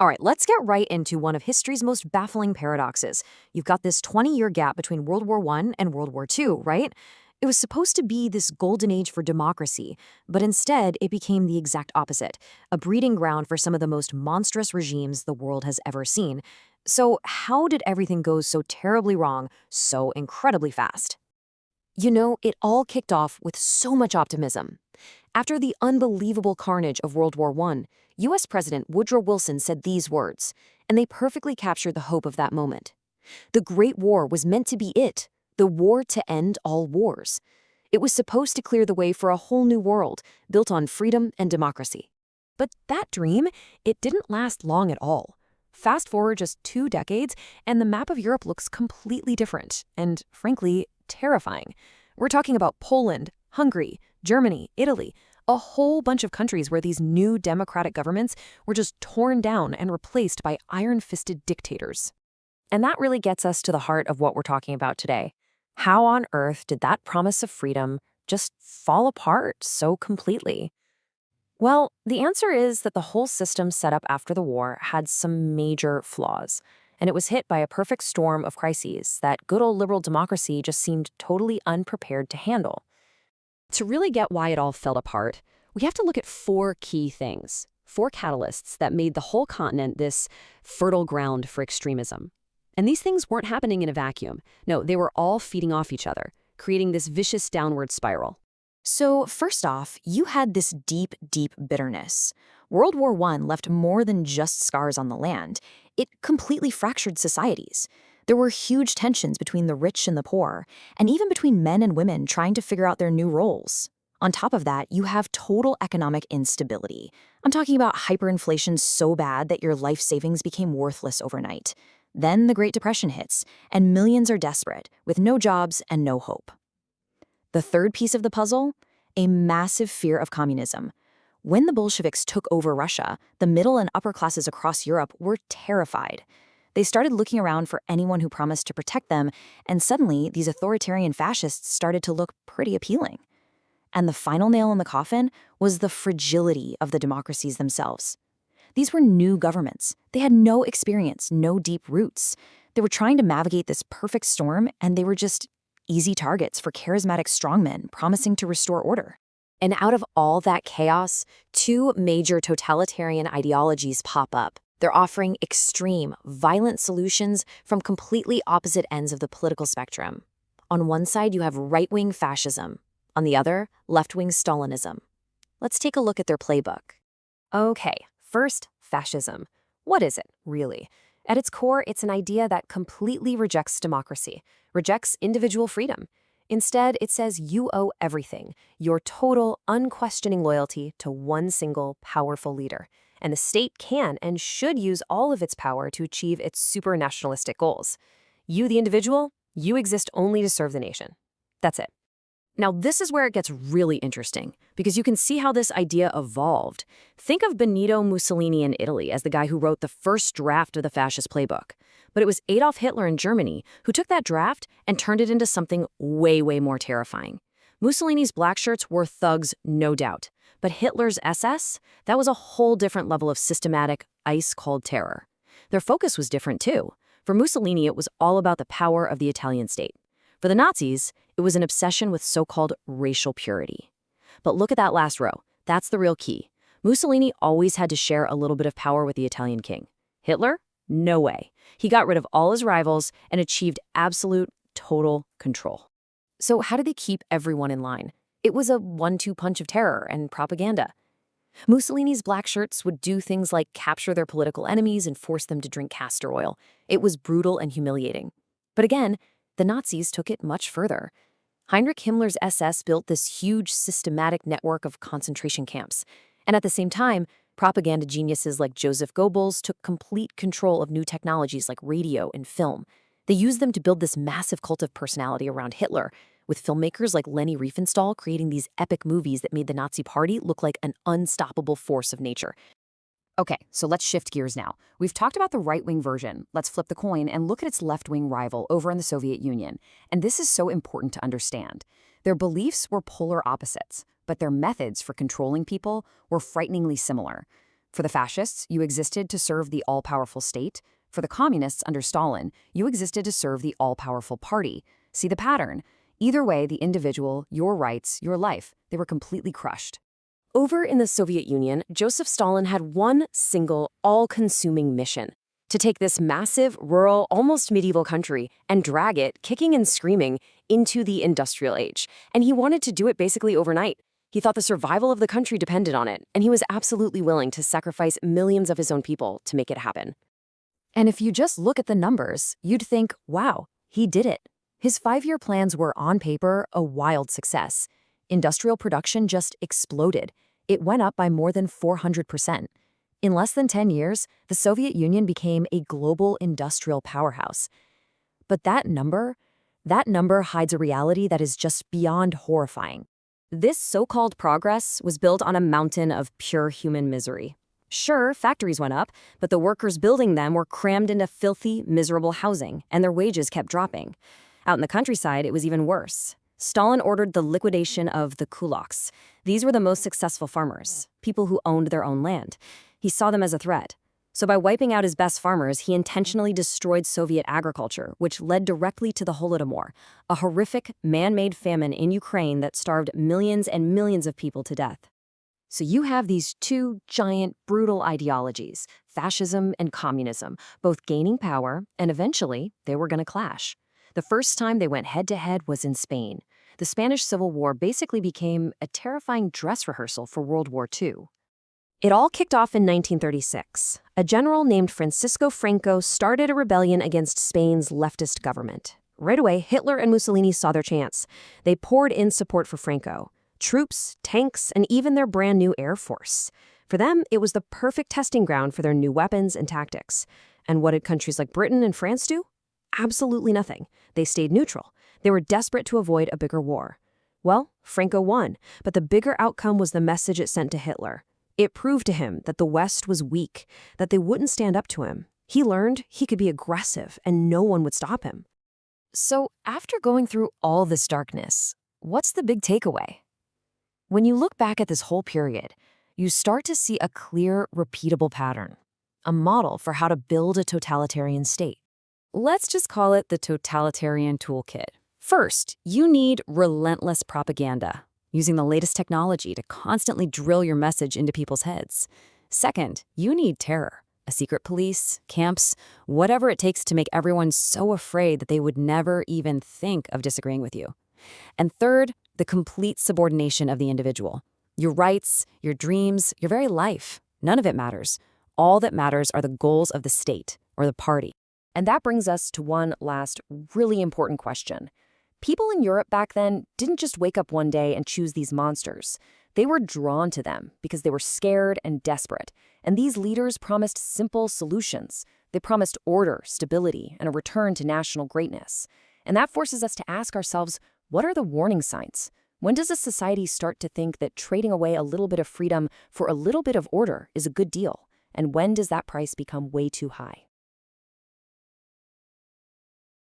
All right, let's get right into one of history's most baffling paradoxes. You've got this 20-year gap between World War I and World War II, right? It was supposed to be this golden age for democracy, but instead it became the exact opposite, a breeding ground for some of the most monstrous regimes the world has ever seen. So how did everything go so terribly wrong so incredibly fast? It all kicked off with so much optimism. After the unbelievable carnage of World War I, U.S. President Woodrow Wilson said these words, and they perfectly captured the hope of that moment. The Great War was meant to be it, the war to end all wars. It was supposed to clear the way for a whole new world, built on freedom and democracy. But that dream, it didn't last long at all. Fast forward just 2 decades, and the map of Europe looks completely different, and frankly, terrifying. We're talking about Poland, Hungary, Germany, Italy, a whole bunch of countries where these new democratic governments were just torn down and replaced by iron-fisted dictators. And that really gets us to the heart of what we're talking about today. How on earth did that promise of freedom just fall apart so completely? Well, the answer is that the whole system set up after the war had some major flaws, and it was hit by a perfect storm of crises that good old liberal democracy just seemed totally unprepared to handle. To really get why it all fell apart, we have to look at 4 key things, 4 catalysts that made the whole continent this fertile ground for extremism. And these things weren't happening in a vacuum. No, they were all feeding off each other, creating this vicious downward spiral. So first off, you had this deep, deep bitterness. World War I left more than just scars on the land. It completely fractured societies. There were huge tensions between the rich and the poor, and even between men and women trying to figure out their new roles. On top of that, you have total economic instability. I'm talking about hyperinflation so bad that your life savings became worthless overnight. Then the Great Depression hits, and millions are desperate, with no jobs and no hope. The third piece of the puzzle? A massive fear of communism. When the Bolsheviks took over Russia, the middle and upper classes across Europe were terrified. They started looking around for anyone who promised to protect them, and suddenly these authoritarian fascists started to look pretty appealing. And the final nail in the coffin was the fragility of the democracies themselves. These were new governments. They had no experience, no deep roots. They were trying to navigate this perfect storm, and they were just easy targets for charismatic strongmen promising to restore order. And out of all that chaos, 2 major totalitarian ideologies pop up. They're offering extreme, violent solutions from completely opposite ends of the political spectrum. On one side, you have right-wing fascism. On the other, left-wing Stalinism. Let's take a look at their playbook. Okay, first, fascism. What is it, really? At its core, it's an idea that completely rejects democracy, rejects individual freedom. Instead, it says you owe everything, your total, unquestioning loyalty to one single, powerful leader. And the state can and should use all of its power to achieve its super-nationalistic goals. You, the individual, you exist only to serve the nation. That's it. Now, this is where it gets really interesting, because you can see how this idea evolved. Think of Benito Mussolini in Italy as the guy who wrote the first draft of the fascist playbook. But it was Adolf Hitler in Germany who took that draft and turned it into something way, way more terrifying. Mussolini's black shirts were thugs, no doubt. But Hitler's SS, that was a whole different level of systematic, ice-cold terror. Their focus was different, too. For Mussolini, it was all about the power of the Italian state. For the Nazis, it was an obsession with so-called racial purity. But look at that last row. That's the real key. Mussolini always had to share a little bit of power with the Italian king. Hitler? No way. He got rid of all his rivals and achieved absolute, total control. So how did they keep everyone in line? It was a 1-2 punch of terror and propaganda. Mussolini's black shirts would do things like capture their political enemies and force them to drink castor oil. It was brutal and humiliating. But again, the Nazis took it much further. Heinrich Himmler's SS built this huge systematic network of concentration camps. And at the same time, propaganda geniuses like Joseph Goebbels took complete control of new technologies like radio and film. They used them to build this massive cult of personality around Hitler, with filmmakers like Leni Riefenstahl creating these epic movies that made the Nazi Party look like an unstoppable force of nature. Okay, so let's shift gears now. We've talked about the right-wing version. Let's flip the coin and look at its left-wing rival over in the Soviet Union. And this is so important to understand. Their beliefs were polar opposites, but their methods for controlling people were frighteningly similar. For the fascists, you existed to serve the all-powerful state. For the communists under Stalin, you existed to serve the all-powerful party. See the pattern? Either way, the individual, your rights, your life, they were completely crushed. Over in the Soviet Union, Joseph Stalin had one single, all-consuming mission: to take this massive, rural, almost medieval country and drag it, kicking and screaming, into the industrial age. And he wanted to do it basically overnight. He thought the survival of the country depended on it, and he was absolutely willing to sacrifice millions of his own people to make it happen. And if you just look at the numbers, you'd think, wow, he did it. His 5-year plans were, on paper, a wild success. Industrial production just exploded. It went up by more than 400%. In less than 10 years, the Soviet Union became a global industrial powerhouse. But that number hides a reality that is just beyond horrifying. This so-called progress was built on a mountain of pure human misery. Sure, factories went up, but the workers building them were crammed into filthy, miserable housing, and their wages kept dropping. Out in the countryside, it was even worse. Stalin ordered the liquidation of the kulaks. These were the most successful farmers, people who owned their own land. He saw them as a threat. So by wiping out his best farmers, he intentionally destroyed Soviet agriculture, which led directly to the Holodomor, a horrific, man-made famine in Ukraine that starved millions and millions of people to death. So you have these two giant, brutal ideologies, fascism and communism, both gaining power, and eventually they were going to clash. The first time they went head-to-head was in Spain. The Spanish Civil War basically became a terrifying dress rehearsal for World War II. It all kicked off in 1936. A general named Francisco Franco started a rebellion against Spain's leftist government. Right away, Hitler and Mussolini saw their chance. They poured in support for Franco. Troops, tanks, and even their brand new air force. For them, it was the perfect testing ground for their new weapons and tactics. And what did countries like Britain and France do? Absolutely nothing. They stayed neutral. They were desperate to avoid a bigger war. Well, Franco won, but the bigger outcome was the message it sent to Hitler. It proved to him that the West was weak, that they wouldn't stand up to him. He learned he could be aggressive and no one would stop him. So after going through all this darkness, what's the big takeaway? When you look back at this whole period, you start to see a clear, repeatable pattern, a model for how to build a totalitarian state. Let's just call it the totalitarian toolkit. First, you need relentless propaganda, using the latest technology to constantly drill your message into people's heads. Second, you need terror, a secret police, camps, whatever it takes to make everyone so afraid that they would never even think of disagreeing with you. And third, the complete subordination of the individual. Your rights, your dreams, your very life, none of it matters. All that matters are the goals of the state or the party. And that brings us to one last really important question. People in Europe back then didn't just wake up one day and choose these monsters. They were drawn to them because they were scared and desperate. And these leaders promised simple solutions. They promised order, stability, and a return to national greatness. And that forces us to ask ourselves, what are the warning signs? When does a society start to think that trading away a little bit of freedom for a little bit of order is a good deal? And when does that price become way too high?